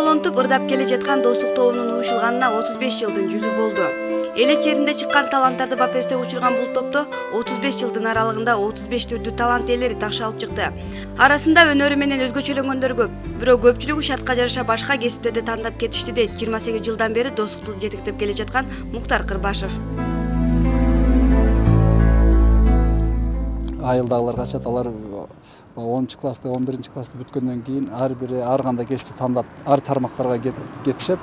колонтуп ырдап келе жаткан достук тобунун уюшулганына 35 жылдын жүзү болду. Эл ичеринде чыккан таланттарды бапесте учурган бул топто 35 жылдын аралыгында 35 түрдүү талант ээлери таш алып чыкты. Арасында өнөрү менен өзгөчөлөнгөндөр көп. Бирок көпчүлүгү шартка жараша башка кесиптерди тандап кетишти дейт 28 жылдан бери достукту жетектеп келе жаткан Муктар Кырбашев. Айылдагылар качат, алар 10 классты, 11 классты бүткөндөн кийин ар бири ар кандай кесипти тандап, ар тармактарга кетишет.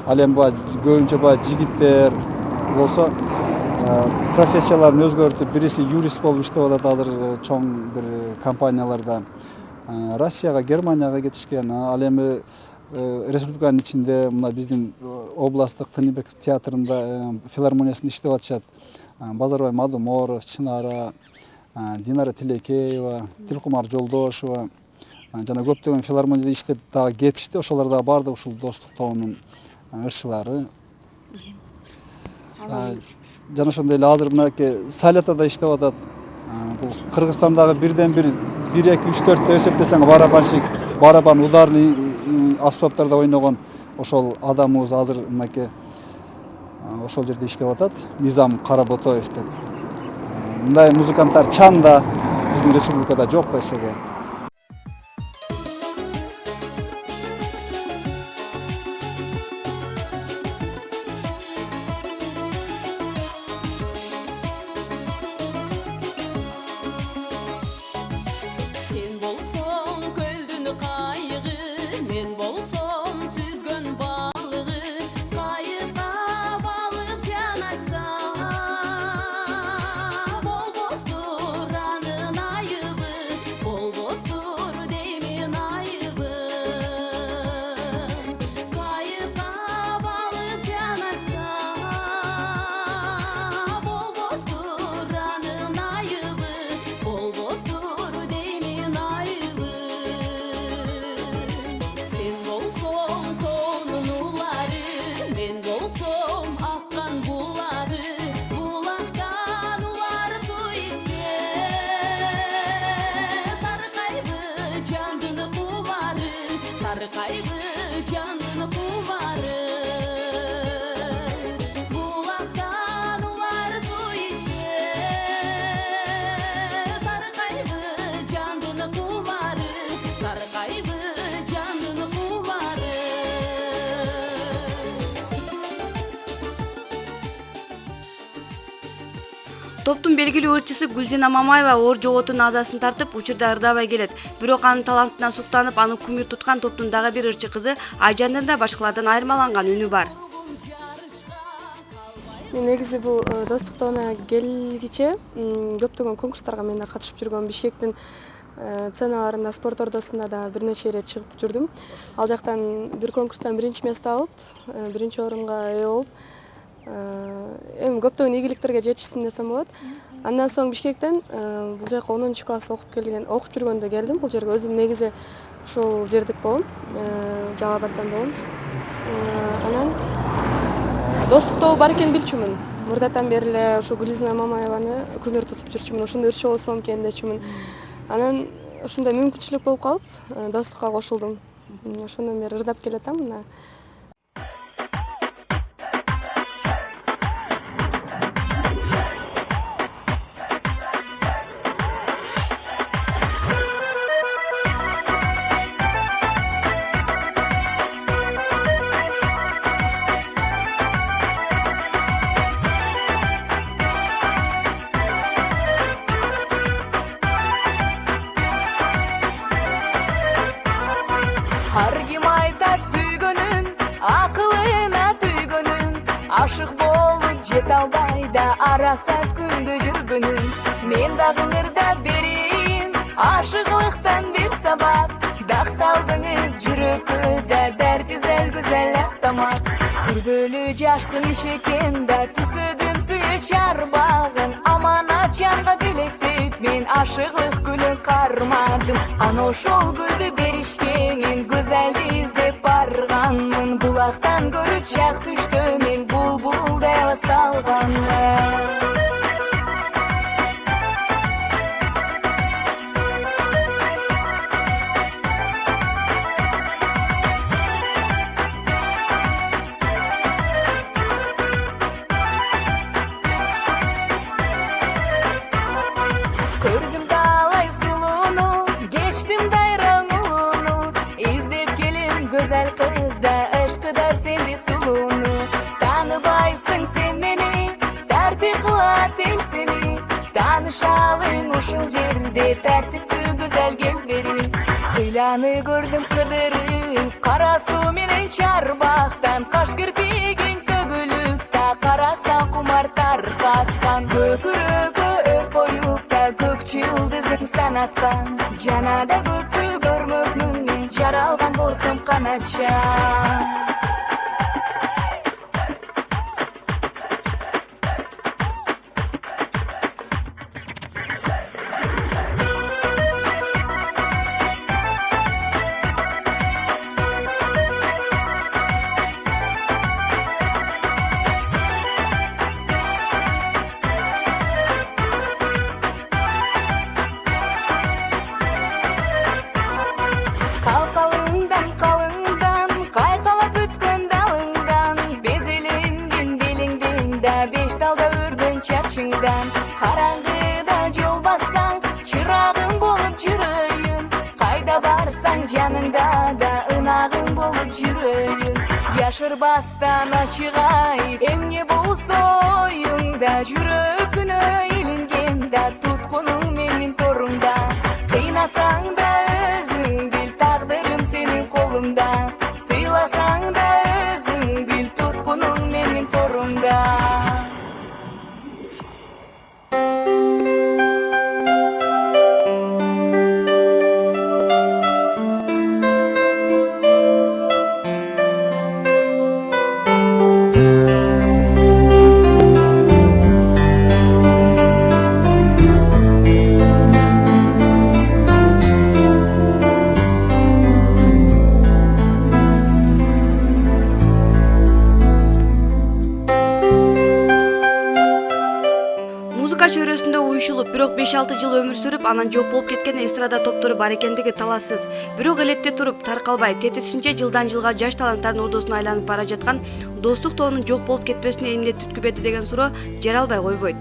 Ал эми көбүнчө жигиттер болсо профессияларын өзгөртүп, бириси юрист болуп иштеп атат азыр чоң бир компанияларда. Россияга, Германияга кетишкен. Ал эми республиканын ичинде мына биздин областтык Тыныбеков театрында, филармониясында иштеп атышат. Базарбай Мадуморов, Чынара, Динара Тилекеева, Тилкумар Жолдошева жана көптөгөн филармонияда иштеп дагы кетишти. Ошолор дагы бардык ушул достук тобунун ырчылары. Жана ошондой эле азыр мынакей Салятада иштеп атат. Бул Кыргызстандагы бирден бир 1, 2, 3, 4 деп эсептесең барабанчик, барабан ударный аспаптарда ойногон ошол адамыбыз азыр мынакей ошол жерде иштеп атат. Мизам Каработоев деп. Мындай музыканттар чанда биздин республикада жок эсеге. Топтун белгилүү ырчысы Гүлзина Мамаева оор жоготун азасын тартып, учурда ырдабай келет. Бирок анын талантынан суктанып, аны кумир туткан топтун дагы бир ырчы кызы Айжандын да башкалардан айырмаланган үнү бар. Мен негизи бул достук тобуна келгиче көптөгөн конкурстарга мен катышып жүргөм. Бишкектин сценаларында, спорт ордосунда да бир нече ирет чыгып жүрдүм. Ал жактан бир конкурстан биринчи место алып, биринчи орунга ээ болуп, эми көптөгөн ийгиликтерге жетишсин десем болот. Андан соң Бишкектен бул жака 10 класс окуп жүргөндө келдим. Бул жерге өзүм негизи ушул жердик болом, Жалал Абадтан болом. Анан достук тобу бар экенин билчүмүн. Мурдатан бери эле ушу Гүлзина Мамаеваны күмөр тутуп жүрчүмүн, ошондой ырчы болсом экен дечүмүн. Анан ушундай мүмкүнчүлүк болуп калып, достукка кошулдум. Ошондон бери ырдап келатам мына. Har kim aytat süygөнүн, акылына түйгөнүн, ашык болуп жете албай да арасат күндө жүргөнүн. Мен дагы ырдап берейин, ашыклыктан бир сабак, дак салдыңыз жүрөккө да дәртизел güzel тамак. Күрбөлүү жаштын иши экен да түсөдүм сүйө чарбагын, аманат жанга белектеп мен ашыклык гүлүн кармадым. Ана ошол гүлдү беришкенин güzelди издеп барганмын, булактан көрүп жак түштө мен булбул деп салганмын. yıldızda aşkıdar sendi sulunu. Tanıbaysın sen meni, terpi kılat el seni. Tanışalım uşul jerde, tertipli güzel gel beri. Kıylanı gördüm kıdırın, kara su menen çarbaktan. Kaş kirpigin tөгülüp karasa kumar tarkatkan. Көкірегі өр koyup da көк yıldızın sanatkan. Janada көпті көрмөкмүн, жаралған болсам канатча. Kalkalından, kaykalap ötken dalından. Bezelenген belingden da beş dalda örgön çarşыңdan. Karаңғыда жол бассаң, чырағың болып жүрөйүн. Кайда барсаң, жаныңда да ынагың болып жүрөйүн. Жашырбастан ачык айып, эмне болсо оюңда. Жүрөгүнө илинген да туткунуң менин торуңда. Кыйнасаң да өзүң бил, тагдырым сенин колуңда. Сыйласаң да өзүң бил, туткунуң менин торуңда. Музыка чөйрөсүндө уюшулуп, бирок 5-6 жыл өмүр сүрүп, анан жок болуп кеткен эстрада топтору бар экендиги талашсыз. Бирок элетте туруп, таркалбай, тетиришинче жылдан жылга жаш таланттардын ордосуна айланып бара жаткан Достук тобунун жок болуп кетпесине эмне түрткү берди деген суроо жаралбай койбойт.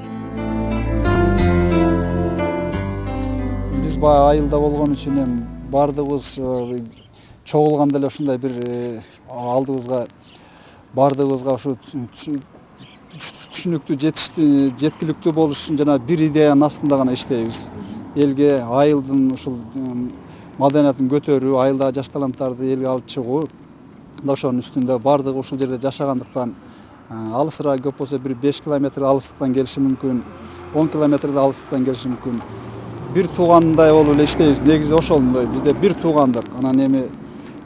Биз баягы айылда болгон үчүн эми бардыгыбыз чогулганда эле ушундай бир алдыбызга бардыгыбызга ушу түшүнүктүү жеткиликтүү болуш үчүн жана бир идеянын астында гана иштейбиз. Элге айылдын ушул маданиятын көтөрүү, айылдагы жаш таланттарды элге алып чыгуу, ошонун үстүндө бардыгы ушул жерде жашагандыктан алысыраак көп болсо бир 5 километр алыстыктан келиши мүмкүн, 10 километрдей алыстыктан келиши мүмкүн. Бир туугандай болуп эле иштейбиз. Негизи ошондой, бизде бир туугандык. Анан эми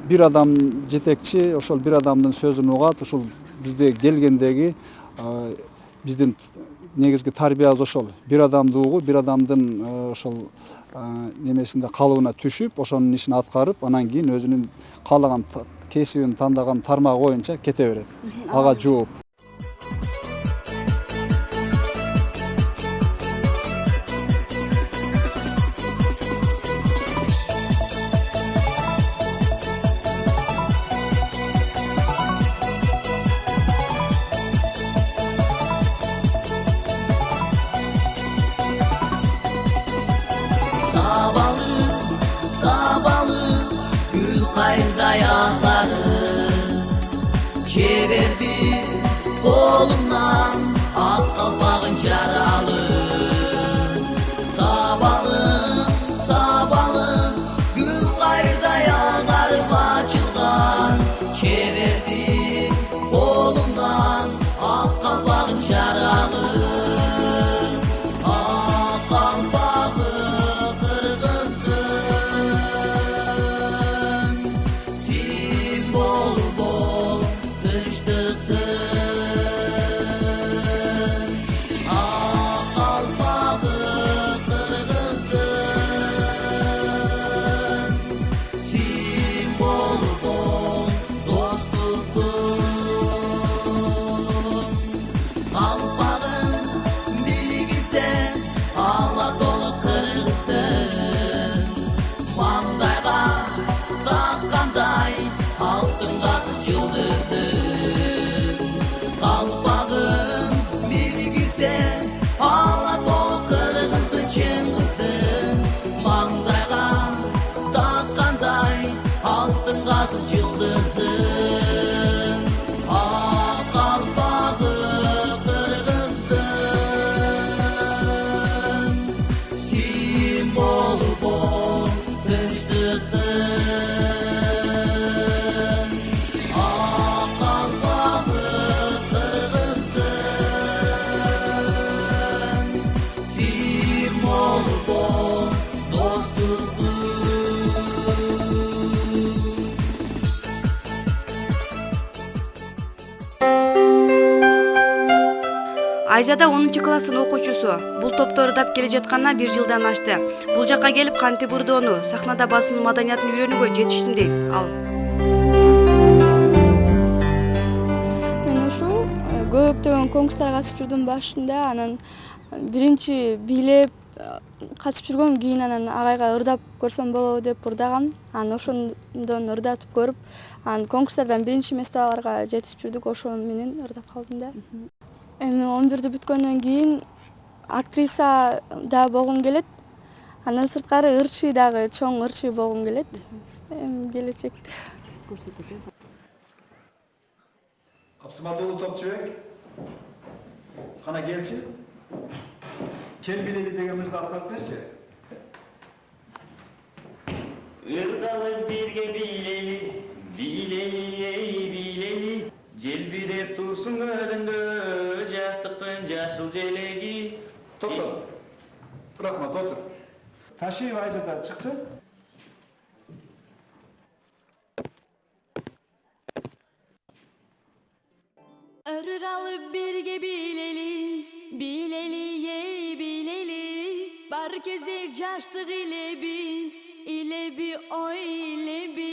бир адам жетекчи, ошол бир адамдын сөзүн угат, ушул бизде келгендеги биздин негизги тарбиябыз ошол. Бир адамды угуп, бир адамдын ошол немесинде калыбына түшүп, ошонун ишин аткарып, анан кийин өзүнүн каалаган кесибин тандаган тармагы боюнча кете берет. Ага жооп. Kayda yağları çevirdi kolumdan alt kalpağın yaralı. Sabalı gül kayda yağları açılgan çevirdi kolumdan alt kalpağın yaralı. Altın gazı yıldızı Айза да 10-класстын окуучусу. Бул топто ырдап келе жатканына 1 жылдан ашты. Бул жакка келип кантип ырдоону, сахнада басуу маданиятын үйрөнүүгө жетиштим дейт ал. Мен ушул көптөгөн конкурстарга катышып жүрдүм башында, анан биринчи бийлеп катышып жүргөм, кийин анан агайга ырдап көрсөм болобу деп ырдагам. Анан ошондон ырдатып көрүп, анан конкурстардан биринчи месталарга жетишип жүрдүк, ошо менен ырдап калдым да. Эми 11-ди бүткөндөн кийин актриса да болгум келет. Андан сырткары ырчый дагы, чоң ырчый болгум келет. Эми келечекте. Абсыматулы Топчубек, кана келчи. Кел билели деген ырды аткарып берчи. Ырдалып бирге билели, билели, ей билели. Желбиреп турсун көдүндө, жаштыктын жашыл желеги. Токтот. Рахмат, отур. Ташиева Айза да чыкчы. Ыргалып бирге билели, билели, ей билели. Бар кезде жаштык илеби, илеби, ой илеби.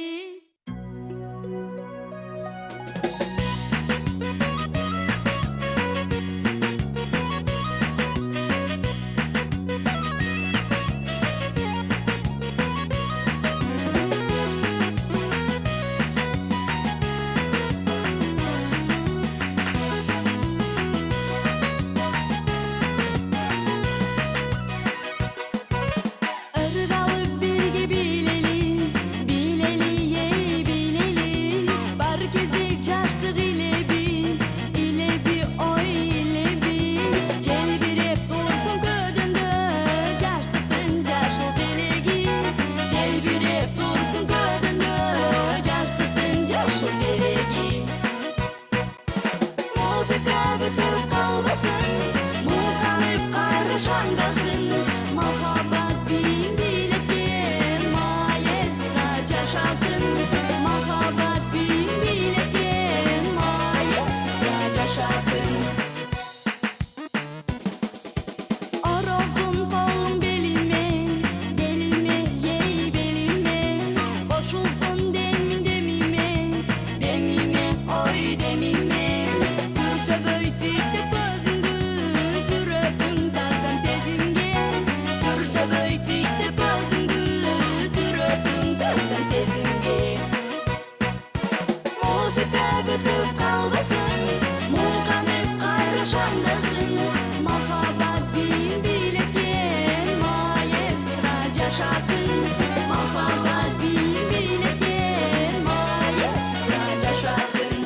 Ыргалып бирге билели, билели, ей билели. Бар кезде жаштык илеби, илеби, ой илеби. Желбиреп турсун көдүндө, жаштыктын жашыл желеги. Желбиреп турсун көдүндө, жаштыктын жашыл желеги. Музыка бүтүп калбасын, муканып кайры шаңдасын. Махаббат бийин бийлеткен маэстро жашасын. Махаббат бийин бийлеткен маэстро жашасын. Оролсун колуң белиме, белиме, ей белиме. Кошулсун демиң демиме, демиме, ой демиме. Сүртөбөйтүктө көзүңдү, сүрөтүң тартам сезимге. Сүртөбөйтүктө көзүңдү, сүрөтүң тартам сезимге. Музыка бүтүп калбасын, муканып кайры шаңдасын. Махаббат бийин бийлеткен маэстро жашасын. Махаббат бийин бийлеткен маэстро жашасын.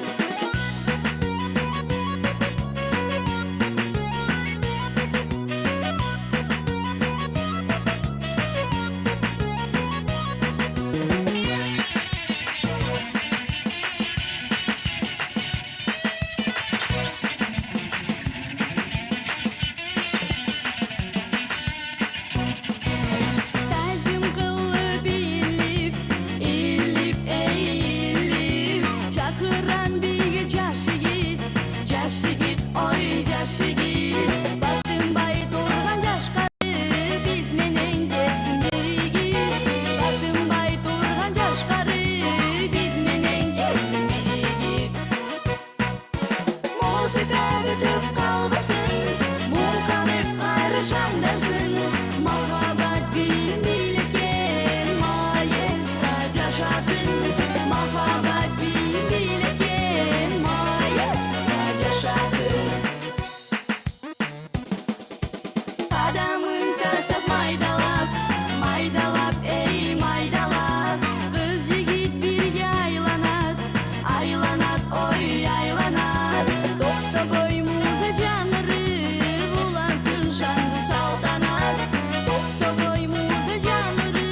Тәзім қылып илип, илип, ей илип. Чакырам биге жаш жигит, ой жаш жигит. Батынбай турган жашкары, биз менен кетсин биригип. Батынбай турган жашкары, биз менен кетсин биригип. Музыка бүтүп калбасын, муканып кайры шаңдасын. Махаббат бийин бийлеткен маэстро жашасын. Махаббат бийин бийлеткен маэстро жашасын. Адамын таштап майдалап, майдалап, эй майдалап. Кыз жигит бирге айланат, айланат, ой айланат. Токтобой муза жанры, улансын шаңды салтанат. Токтобой муза жанры,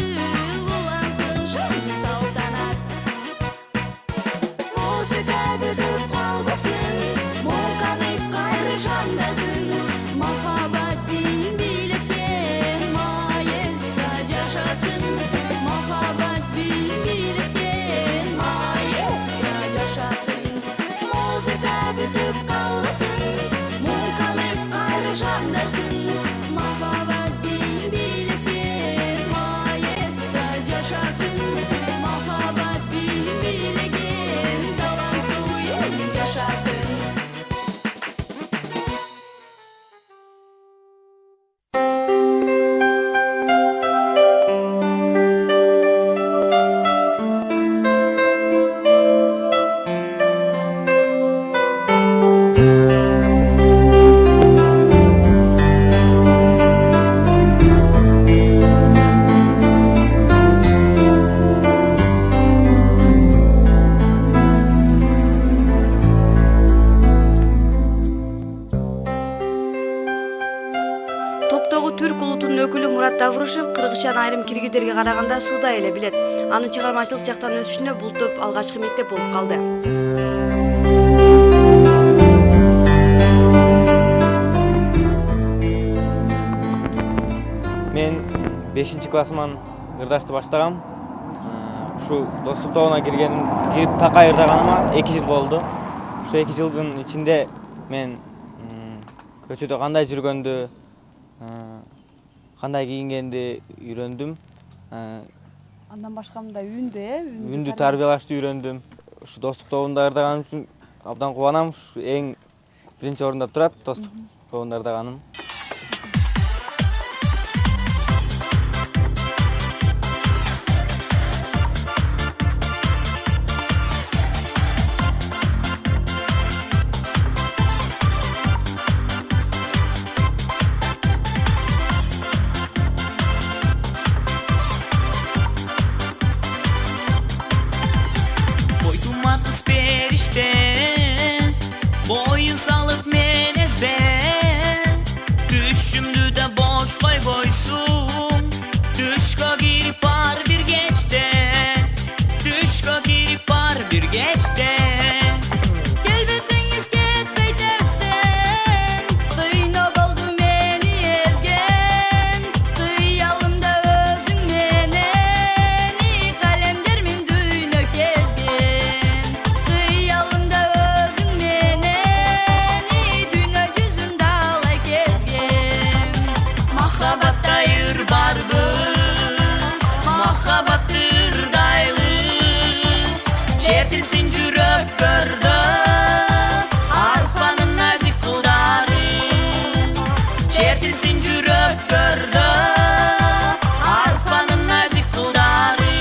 улансын шаңды салтанат. Музыка бүтүп калбасын, муканып кайры шаңдасын. Махаббат бийин бийлеткен маэстро жашасын. Махаббат бийин бийлеткен маэстро жашасын. жашаган айрым киргиздерге караганда суудай эле билет. Анын чыгармачылык жактан өсүшүнө бул топ алгачкы мектеп болуп калды. Мен 5-классыман ырдашты баштагам. Ушу достук тобуна кирип такай ырдаганыма 2 жыл болду. Ушу 2 жылдын ичинде мен көчөдө кандай жүргөндү, кандай кийингенди үйрөндүм. Андан башка мындай Үндү тарбиялашты үйрөндүм. Ушу достук тобунда ырдаганым үчүн абдан кубанам. Эң биринчи орунда турат достук тобунда ырдаганым. Boyun salıp men ezben, düşümdü de boş koysun. Düşka girip var bir geçte, düşka girip var bir geçte. Gelbetiniz ketmey tersten, kıynap aldı meni ezgen. Kıyalımda özün menen, kalemlermin düğünü gezgen. Kıyalımda özün menen, düğünü yüzünde alay gezgen. Mahabatta yır barbı, mahabattır daylı. Çertilsin jürök gördü, arfanın nazik kılları. Çertilsin jürök gördü, arfanın nazik kılları.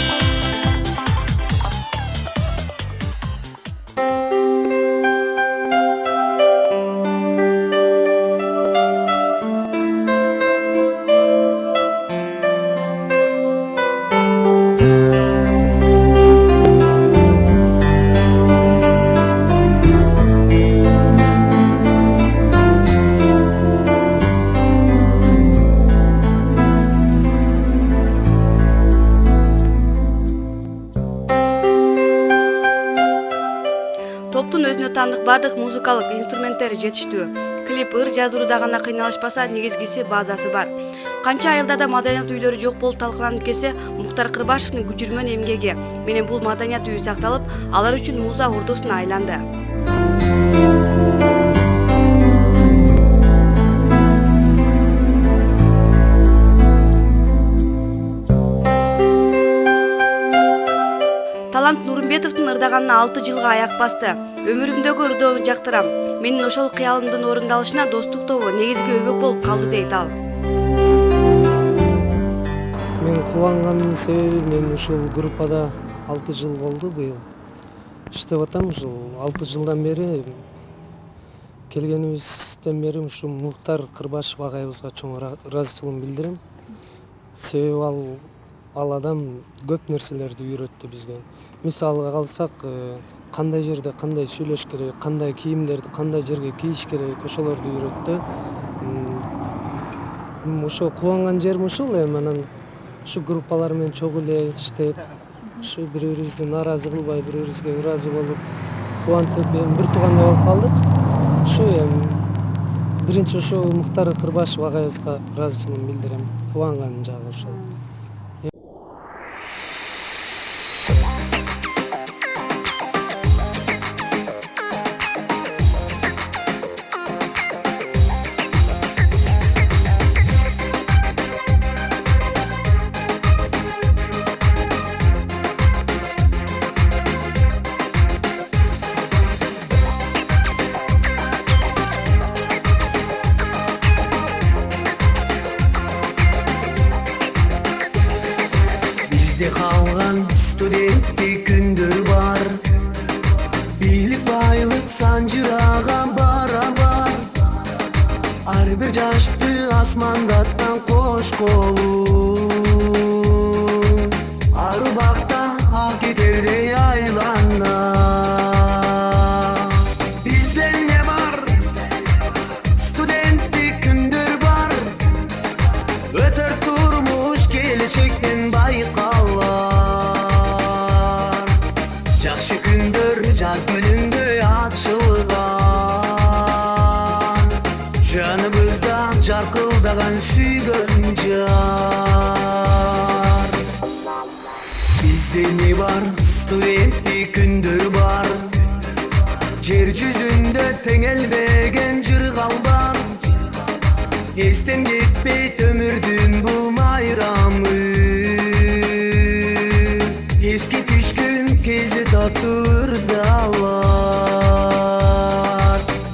Топтун өзүнө таандык бардык музыкалык инструменттери жетиштүү. Клип ыр жазууда гана кыйналышпаса, негизгиси базасы бар. Канча айылда да маданият үйлөрү жок болуп талкаланып келсе, Муктар Кырбашевдин күчүрмөн эмгеги менен бул маданият үйү сакталып, алар үчүн муза ордосуна айланды. Талант Нурмбетовдун ырдаганына 6 жылга аяк басты. Өмүрүмдөгү ырдоону жактырам. Менин ошол кыялымдын орундалышына достук тобу негизги өбөк болуп калды дейт ал. Мен кубанганымдын себеби мен ушул группада 6 жыл болду быйыл. Иштеп атам ушул 6 жылдан бери келгенибизден бери ушу Муктар Кырбашев агайыбызга чоң ыраазычылыгымды билдирем. Себеби ал адам көп нерселерди үйрөттү бизге. Мисалга калсак, кандай жерде кандай сүйлөш керек, кандай кийимдерди кандай жерге кийиш керек, ошолорду үйрөттү. Ошо кубанган жерим ушул. Анан ушу группалар менен чогуу эле иштеп, ушу бири-бирибизди нааразы кылбай, бири-бирибизге ыраазы болуп, кубантып, бир туугандай болуп калдык. Ушу биринчи ошо Муктар Кырбашев агайыбызга ыраазычылыгымды билдирем. Кубанган жагы ошол. Bizde kalgan studentlik gündür var. Bilip aylık sancıragan barabar. Ar bir caştı asmandattan koş kolu. Arubakta hak ederdi yaylanlar. Bizde ne var? Studentlik gündür var. Öter turmuş gelecek. тапылдаган сүйгөн жар. Бизде не бар? Студенттик күндөр бар. Жер жүзүндө теңелбеген жыргал бар. Эстен кетпейт өмүрдүн бул майрамы. Эски түшкөн кезде татуу ырдалар.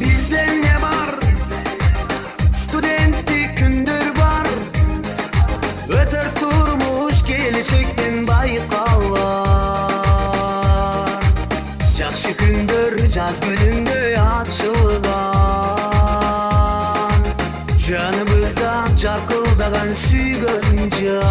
Бизде не бар? Студенттик күндөр бар. Өтөр турмуш келечектен байкалар. Жакшы күндөр жаз гүлүндөй ачылган. Жаныбызда жакылдаган сүйгөн жар.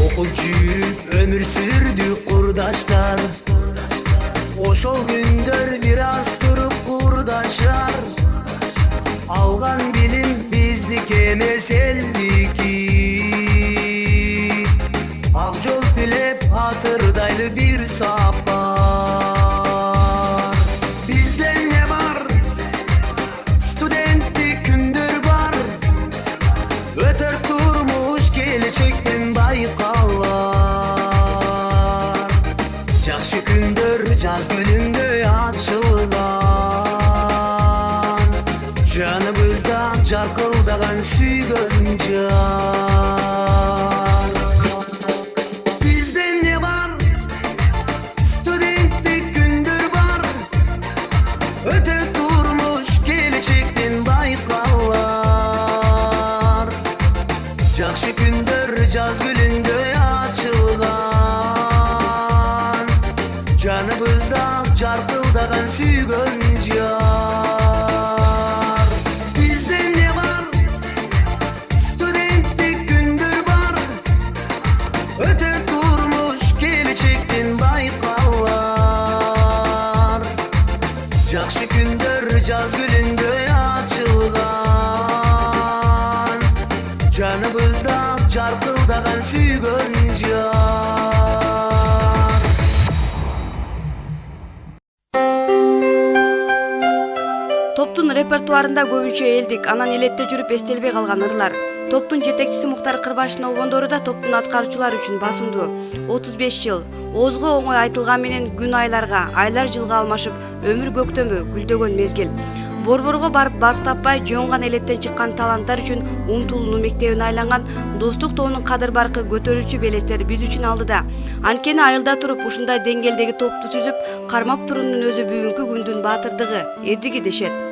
Окуп жүрүп өмүр сүрдүк курдаштар. Ошол күндөр бир аз туруп курдашар. Алган билим биздики эмес элдики. Ак жол тилеп атырдайлы бир сапар. Бизде не бар? Студенттик күндөр бар. Өтөр турмуш келечектен байкалар. Жакшы күндөр жаз гүлүндөй ачылган. Жаныбызда жаркылдаган сүйгөн жар. Бизде не бар? Студенттик күндөр бар. Өтө турмуш келечектен байкалар. Жакшы күндөр жаз гүлүндөй ачылган. Жаныбызда жаркылдаган сүйгөн жар. Бизде не бар? Студенттик күндөр бар. Өтө турмуш келечектен байкалар. Жакшы күндөр жаз гүлүндөй ачылган. Жаныбызда жаркылдаган сүйгөн жар. Топтун репертуарында көбүнчө элдик, анан элетте жүрүп эстелбей калган ырлар. Топтун жетекчиси Муктар Кырбашевдин обондору да топтун аткаруучулары үчүн басымдуу. 35 жыл. Оозго оңой айтылган менен күн айларга, айлар жылга алмашып, өмүр көктөмү, гүлдөгөн мезгил. Борборго барып барк таппай жоңган элеттен чыккан таланттар үчүн умтулууну мектебине айланган Достук тобунун кадыр баркы көтөрүлчү белестер биз үчүн алдыда. Анткени айылда туруп ушундай деңгээлдеги топту түзүп, кармап туруунун өзү бүгүнкү күндүн баатырдыгы, эрдиги дешет.